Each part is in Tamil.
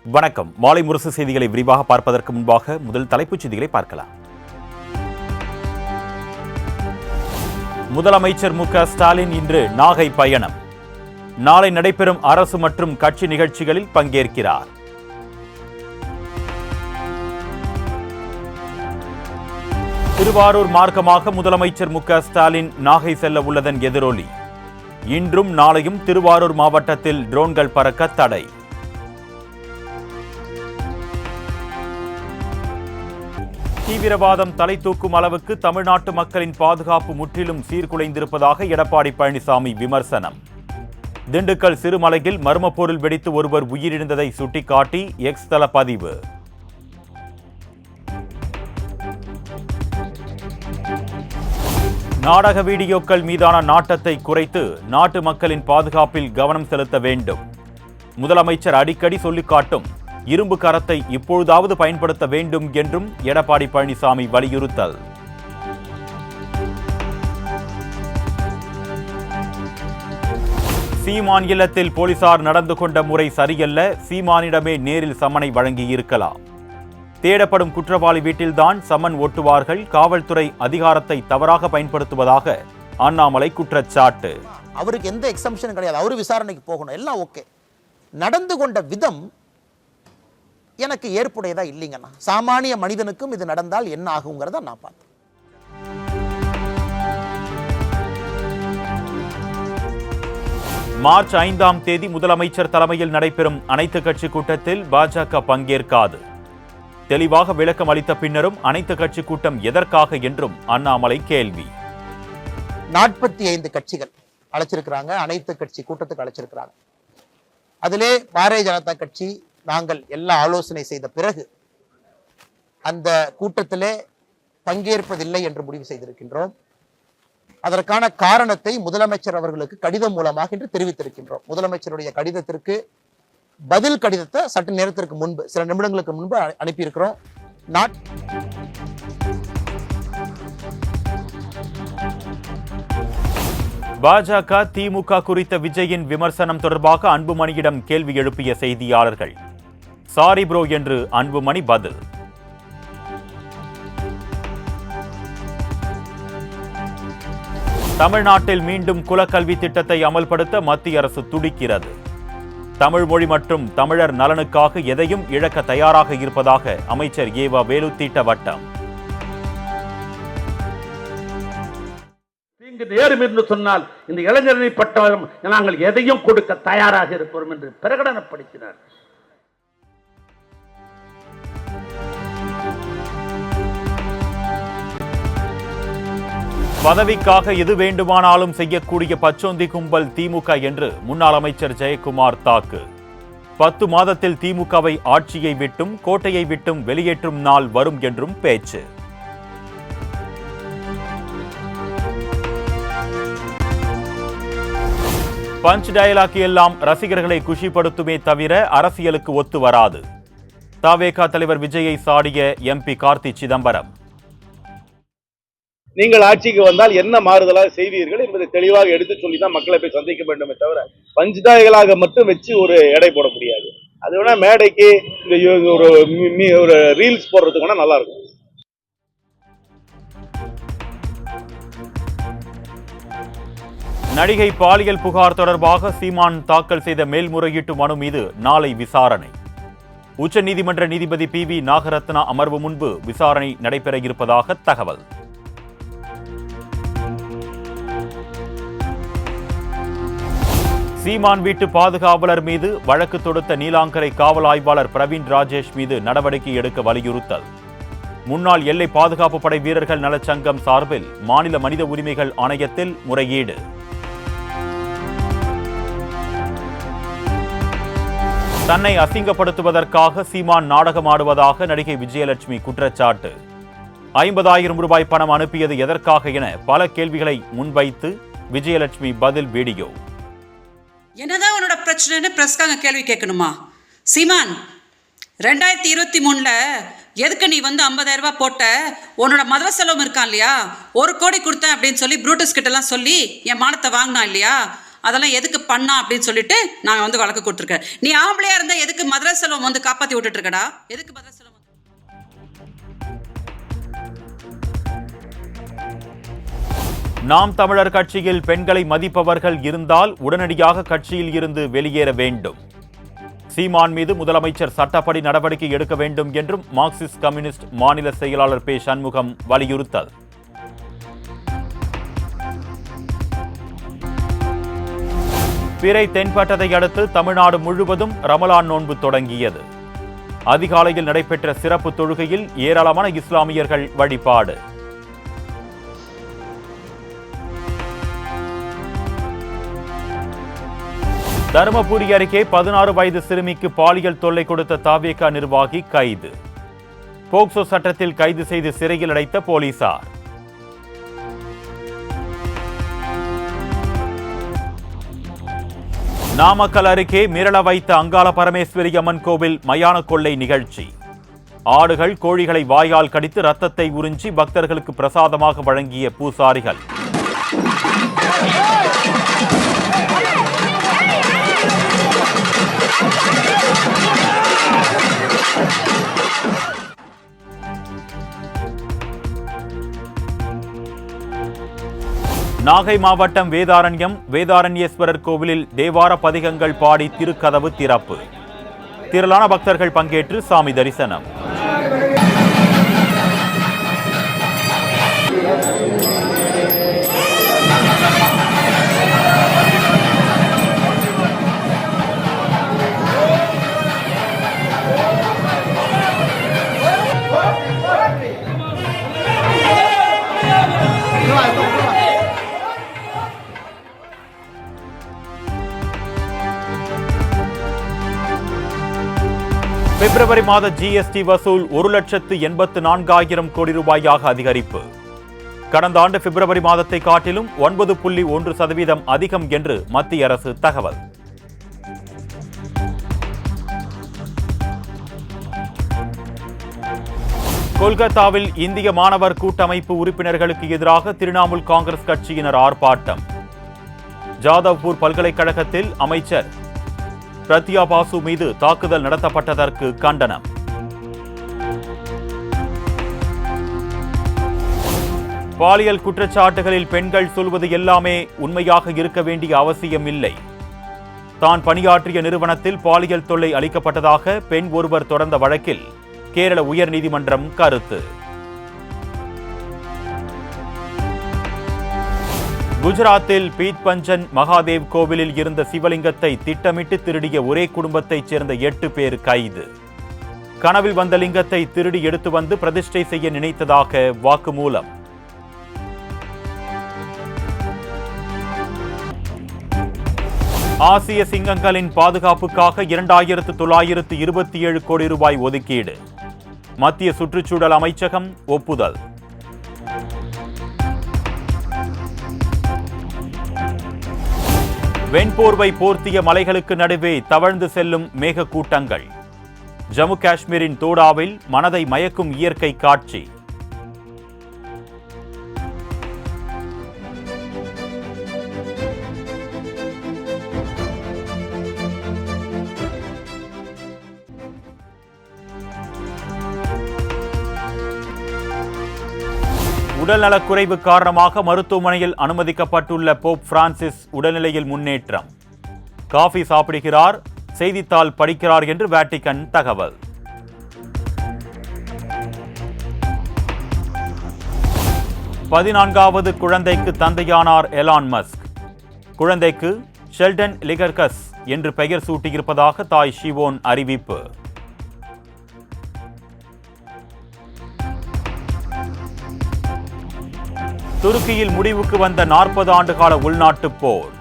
வணக்கம். மாலை முரசு செய்திகளை விரிவாக பார்ப்பதற்கு முன்பாக முதல் தலைப்புச் செய்திகளை பார்க்கலாம். முதலமைச்சர் மு.க.ஸ்டாலின் இன்று நாகை பயணம். நாளை நடைபெறும் அரசு மற்றும் கட்சி நிகழ்ச்சிகளில் பங்கேற்கிறார். திருவாரூர் மார்க்கமாக முதலமைச்சர் மு.க.ஸ்டாலின் நாகை செல்ல உள்ளதன் எதிரொலி. இன்றும் நாளையும் திருவாரூர் மாவட்டத்தில் ட்ரோன்கள் பறக்க தடை. தீவிரவாதம் தலை தூக்கும் அளவுக்கு தமிழ்நாட்டு மக்களின் பாதுகாப்பு முற்றிலும் சீர்குலைந்திருப்பதாக எடப்பாடி பழனிசாமி விமர்சனம். திண்டுக்கல் சிறுமலையில் மர்ம பொருள் வெடித்து ஒருவர் உயிரிழந்ததை சுட்டிக்காட்டி எக்ஸ் தள பதிவு. நாடக வீடியோக்கள் மீதான நாட்டத்தை குறைத்து நாட்டு மக்களின் பாதுகாப்பில் கவனம் செலுத்த வேண்டும். முதலமைச்சர் அடிக்கடி சொல்லிக்காட்டும் இரும்பு கரத்தை இப்பொழுதாவது பயன்படுத்த வேண்டும் என்றும் எடப்பாடி பழனிசாமி வலியுறுத்தல். சீமான் இல்லத்தில் போலீசார் நடந்து கொண்ட முறை சரியல்ல, சீமானிடமே நேரில் சம்மனை வழங்கியிருக்கலாம். தேடப்படும் குற்றவாளி வீட்டில்தான் சம்மன் ஒட்டுவார்கள். காவல்துறை அதிகாரத்தை தவறாக பயன்படுத்துவதாக அண்ணாமலை குற்றச்சாட்டு. அவருக்கு எந்த எக்ஸம்ஷனும் கிடையாது, அவரு விசாரணைக்கு போகணும், எல்லாம் ஓகே. நடந்து கொண்ட விதம் எனக்கு ஏற்புடையதா இல்லைங்கண்ணா. சாமானிய மனிதனுக்கும் இது நடந்தால் என்ன ஆகுங்கிறத நான் பார்த்தேன். மார்ச் 5ஆம் தேதி முதலமைச்சர் தலைமையில் நடைபெறும் அனைத்து கட்சி கூட்டத்தில் பாஜக பங்கேற்காது. தெளிவாக விளக்கம் அளித்த பின்னரும் அனைத்து கட்சி கூட்டம் எதற்காக என்றும் அண்ணாமலை கேள்வி. 45 கட்சிகள் அழைச்சிருக்கிறாங்க, அனைத்து கட்சி கூட்டத்துக்கு அழைச்சிருக்கிறாங்க. அதிலே பாரதிய ஜனதா கட்சி நாங்கள் எல்லா ஆலோசனை செய்த பிறகு அந்த கூட்டத்திலே பங்கேற்பதில்லை என்று முடிவு செய்திருக்கின்றோம். அதற்கான காரணத்தை முதலமைச்சர் அவர்களுக்கு கடிதம் மூலமாக இன்று தெரிவித்திருக்கின்றோம். முதலமைச்சருடைய கடிதத்திற்கு பதில் கடிதத்தை சற்று நேரத்திற்கு முன்பு, சில நிமிடங்களுக்கு முன்பு அனுப்பியிருக்கிறோம். பாஜக திமுக குறித்த விஜயின் விமர்சனம் தொடர்பாக அன்புமணியிடம் கேள்வி எழுப்பிய செய்தியாளர்கள். சாரி ப்ரோ என்று அன்புமணி பதில். தமிழ்நாட்டில் மீண்டும் குலக்கல்வி திட்டத்தை அமல்படுத்த மத்திய அரசு துடிக்கிறது. தமிழ் மொழி மற்றும் தமிழர் நலனுக்காக எதையும் இழக்க தயாராக இருப்பதாக அமைச்சர் ஏவா வேலு திட்டவட்டம். நேரும் என்று சொன்னால் இந்த இளைஞரணி பட்டம் நாங்கள் எதையும் கொடுக்க தயாராக இருப்போம் என்று பிரகடனப்படுத்தினார். பதவிக்காக எது வேண்டுமானாலும் செய்யக்கூடிய பச்சோந்தி கும்பல் திமுக என்று முன்னாள் அமைச்சர் ஜெயக்குமார் தாக்கு. 10 மாதத்தில் திமுகவை ஆட்சியை விட்டும் கோட்டையை விட்டும் வெளியேற்றும் நாள் வரும் என்றும் பேச்சு. பஞ்ச் டயலாக் எல்லாம் ரசிகர்களை குஷிப்படுத்துமே தவிர அரசியலுக்கு ஒத்து வராது. தவேகா தலைவர் விஜயை சாடிய எம்பி கார்த்தி சிதம்பரம். நீங்கள் ஆட்சிக்கு வந்தால் என்ன மாறுதலாக செய்வீர்கள் என்பதை தெளிவாக எடுத்து சொல்லி தான் மக்களை போய் சந்திக்க வேண்டுமே தவிர பஞ்சுதாயகளாக மட்டும் வச்சு ஒரு எடை போட முடியாது. அது வேணா மேடைக்கு இந்த ஒரு ரீல்ஸ் போடுறதுக்கு வேணா நல்லா இருக்கும். நடிகை பாலியல் புகார் தொடர்பாக சீமான் தாக்கல் செய்த மேல்முறையீட்டு மனு மீது நாளை விசாரணை. உச்சநீதிமன்ற நீதிபதி PV நாகரத்னா அமர்வு முன்பு விசாரணை நடைபெற இருப்பதாக தகவல். சீமான் வீட்டு பாதுகாவலர் மீது வழக்கு தொடுத்த நீலாங்கரை காவல் ஆய்வாளர் பிரவீன் ராஜேஷ் மீது நடவடிக்கை எடுக்க வலியுறுத்தல். முன்னாள் எல்லை பாதுகாப்பு படை வீரர்கள் நலச்சங்கம் சார்பில் மாநில மனித உரிமைகள் ஆணையத்தில் முறையீடு. தன்னை அசிங்கப்படுத்துவதற்காக சீமான் நாடகமாடுவதாக நடிகை விஜயலட்சுமி குற்றச்சாட்டு. 50,000 ரூபாய் பணம் அனுப்பியது எதற்காக என பல கேள்விகளை முன்வைத்து விஜயலட்சுமி பதில் வீடியோ. என்னதான் உன்னோட பிரச்சனைன்னு பிரஸ்காக கேள்வி கேட்கணுமா? சீமான், 2023 எதுக்கு நீ 50,000 ரூபாய் போட்ட? உன்னோட மதவ செலவும் இருக்கான் இல்லையா, 1 கோடி கொடுத்தேன் அப்படின்னு சொல்லி ப்ரூட்டஸ் கிட்டலாம் சொல்லி என் மானத்தை வாங்கினா இல்லையா, அதெல்லாம் எதுக்கு பண்ணா அப்படின்னு சொல்லிட்டு நாங்கள் வந்து வழக்கு கொடுத்துருக்கேன். நீ ஆம்பளையா இருந்தா எதுக்கு மதுரை செல்வம் வந்து காப்பாற்றி விட்டுட்டு இருக்கடா? எதுக்கு மதுரை செல்வம்? நாம் தமிழர் கட்சியில் பெண்களை மதிப்பவர்கள் இருந்தால் உடனடியாக கட்சியில் இருந்து வெளியேற வேண்டும். சீமான் மீது முதலமைச்சர் சட்டப்படி நடவடிக்கை எடுக்க வேண்டும் என்றும் மார்க்சிஸ்ட் கம்யூனிஸ்ட் மாநில செயலாளர் பே. சண்முகம் வலியுறுத்தல். பிறை தென்பட்டதை அடுத்து தமிழ்நாடு முழுவதும் ரமலான் நோன்பு தொடங்கியது. அதிகாலையில் நடைபெற்ற சிறப்பு தொழுகையில் ஏராளமான இஸ்லாமியர்கள் வழிபாடு. தருமபுரி அருகே 16 வயது சிறுமிக்கு பாலியல் தொல்லை கொடுத்த தாவேகா நிர்வாகி கைது. போக்சோ சட்டத்தில் கைது செய்து சிறையில் அடைத்த போலீசார். நாமக்கல் அருகே மிரள வைத்த அங்காள பரமேஸ்வரி அம்மன் கோவில் மயான கொள்ளை நிகழ்ச்சி. ஆடுகள் கோழிகளை வாயால் கடித்து ரத்தத்தை உறிஞ்சி பக்தர்களுக்கு பிரசாதமாக வழங்கிய பூசாரிகள். நாகை மாவட்டம் வேதாரண்யேஸ்வரர் கோவிலில் தேவார பதிகங்கள் பாடி திருக்கதவு திறப்பு. திரளான பக்தர்கள் பங்கேற்று சாமி தரிசனம். பிப்ரவரி மாத ஜிஎஸ்டி வசூல் 1,84,000 கோடி ரூபாயாக அதிகரிப்பு. கடந்த ஆண்டு பிப்ரவரி மாதத்தை காட்டிலும் 9.1% அதிகம் என்று மத்திய அரசு தகவல். கொல்கத்தாவில் இந்திய மாணவர் கூட்டமைப்பு உறுப்பினர்களுக்கு எதிராக திரிணாமுல் காங்கிரஸ் கட்சியினர் ஆர்ப்பாட்டம். ஜாதவ்பூர் பல்கலைக்கழகத்தில் அமைச்சர் பிரத்யா பாசு மீது தாக்குதல் நடத்தப்பட்டதற்கு கண்டனம். பாலியல் குற்றச்சாட்டுகளில் பெண்கள் சொல்வது எல்லாமே உண்மையாக இருக்க வேண்டிய அவசியம் இல்லை. தான் பணியாற்றிய நிறுவனத்தில் பாலியல் தொல்லை அளிக்கப்பட்டதாக பெண் ஒருவர் தொடர்ந்த வழக்கில் கேரள உயர்நீதிமன்றம் கருத்து. குஜராத்தில் பீத்பஞ்சன் மகாதேவ் கோவிலில் இருந்த சிவலிங்கத்தை திட்டமிட்டு திருடிய ஒரே குடும்பத்தைச் சேர்ந்த 8 பேர் கைது. கனவில் வந்த லிங்கத்தை திருடி எடுத்து வந்து பிரதிஷ்டை செய்ய நினைத்ததாக வாக்குமூலம். ஆசிய சிங்கங்களின் பாதுகாப்புக்காக 2,927 கோடி ரூபாய் ஒதுக்கீடு. மத்திய சுற்றுச்சூழல் அமைச்சகம் ஒப்புதல். வெண்போர்வை போர்த்திய மலைகளுக்கு நடுவே தவழ்ந்து செல்லும் மேகக்கூட்டங்கள். ஜம்மு காஷ்மீரின் தோடாவில் மனதை மயக்கும் இயற்கை காட்சி. உடல்நலக்குறைவு காரணமாக மருத்துவமனையில் அனுமதிக்கப்பட்டுள்ள போப் பிரான்சிஸ் உடல்நிலையில் முன்னேற்றம். காஃபி சாப்பிடுகிறார், செய்தித்தாள் படிக்கிறார் என்று வாட்டிகன் தகவல். பதினான்காவது குழந்தைக்கு தந்தையானார் எலான் மஸ்க். குழந்தைக்கு ஷெல்டன் லிகர்கஸ் என்று பெயர் சூட்டியிருப்பதாக தாய் ஷிவோன் அறிவிப்பு. துருக்கியில் முடிவுக்கு வந்த 40 ஆண்டு கால உள்நாட்டுப் போர்.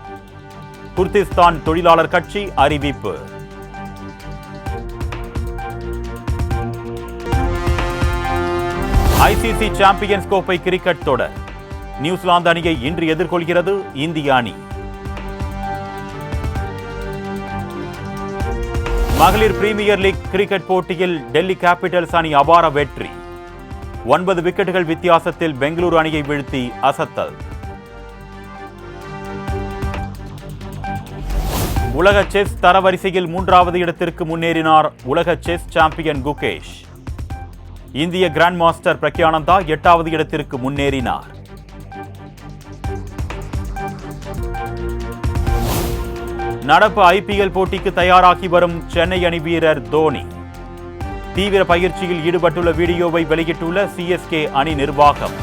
குர்திஸ்தான் தொழிலாளர் கட்சி அறிவிப்பு. ஐசிசி சாம்பியன்ஸ் கோப்பை கிரிக்கெட் தொடர். நியூசிலாந்து அணியை இன்று எதிர்கொள்கிறது இந்திய அணி. மகளிர் பிரீமியர் லீக் கிரிக்கெட் போட்டியில் டெல்லி கேபிட்டல்ஸ் அணி அபார வெற்றி. 9 விக்கெட்டுகள் வித்தியாசத்தில் பெங்களூரு அணியை வீழ்த்தி அசத்தல். உலக செஸ் தரவரிசையில் 3வது இடத்திற்கு முன்னேறினார் உலக செஸ் சாம்பியன் குகேஷ். இந்திய கிராண்ட் மாஸ்டர் பிரக்யானந்தா 8வது இடத்திற்கு முன்னேறினார். நடப்பு ஐபிஎல் போட்டிக்கு தயாராகி வரும் சென்னை அணி வீரர் தோனி தீவிர பயிற்சியில் ஈடுபட்டுள்ள வீடியோவை வெளியிட்டுள்ள சிஎஸ்கே அணி நிர்வாகம்.